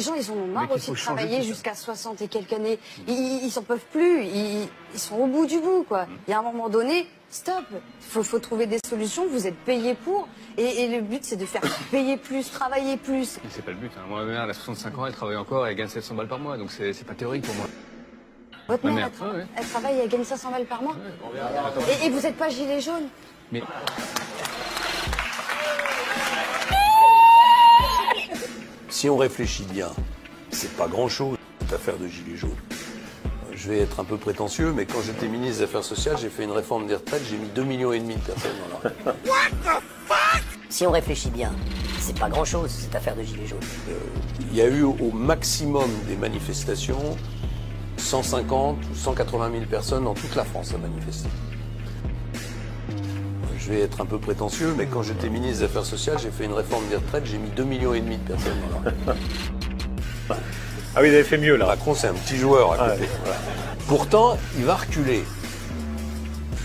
Les gens, ils en ont marre aussi de travailler jusqu'à 60 et quelques années. Ils s'en peuvent plus. Ils sont au bout du bout, quoi. Il y a un moment donné, stop. Faut trouver des solutions. Vous êtes payé pour. Et le but, c'est de faire payer plus, travailler plus. Mais c'est pas le but. Hein. Moi, ma mère, elle a 65 ans, elle travaille encore et elle gagne 700 balles par mois. Donc c'est pas théorique pour moi. Votre mère, elle travaille et elle gagne 500 balles par mois. Et vous n'êtes pas gilet jaune. Mais... Si on réfléchit bien, c'est pas grand-chose, cette affaire de gilet jaune. Je vais être un peu prétentieux, mais quand j'étais ministre des Affaires sociales, j'ai fait une réforme des retraites, j'ai mis 2,5 millions de personnes dans la retraite. What the fuck? Si on réfléchit bien, c'est pas grand-chose, cette affaire de gilet jaune. Il y a eu au maximum des manifestations 150 ou 180 000 personnes dans toute la France à manifester. Je vais être un peu prétentieux, mais quand j'étais ministre des Affaires sociales, j'ai fait une réforme des retraites, j'ai mis 2,5 millions de personnes dans la retraite. Ah oui, vous avez fait mieux là. Macron, c'est un petit joueur à côté. Voilà. Pourtant, il va reculer.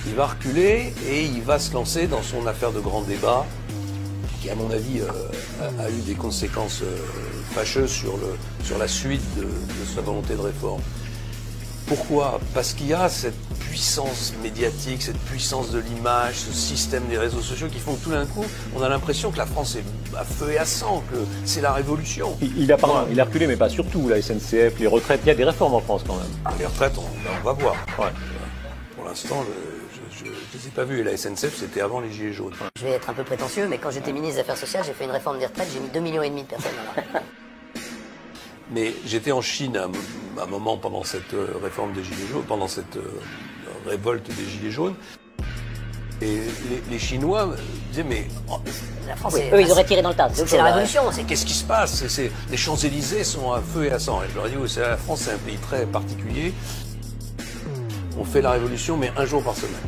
Il va reculer et il va se lancer dans son affaire de grand débat, qui, à mon avis, a eu des conséquences fâcheuses sur la suite de sa volonté de réforme. Pourquoi? Parce qu'il y a cette puissance médiatique, cette puissance de l'image, ce système des réseaux sociaux qui font que tout d'un coup, on a l'impression que la France est à feu et à sang, que c'est la révolution. Il a reculé, mais pas surtout. La SNCF, les retraites, il y a des réformes en France quand même. Les retraites, on va voir. Ouais. Pour l'instant, je ne les ai pas vues. Et la SNCF, c'était avant les Gilets jaunes. Je vais être un peu prétentieux, mais quand j'étais ministre des Affaires sociales, j'ai fait une réforme des retraites, j'ai mis 2,5 millions de personnes dans la retraite. Mais j'étais en Chine à un moment pendant cette réforme des Gilets jaunes, pendant cette révolte des Gilets jaunes. Et les Chinois disaient, mais... La France, eux, ils auraient tiré dans le tas. C'est la révolution. Qu'est-ce qui se passe? Les Champs-Élysées sont à feu et à sang. Et je leur ai dit, oui, la France, c'est un pays très particulier. On fait la révolution, mais un jour par semaine.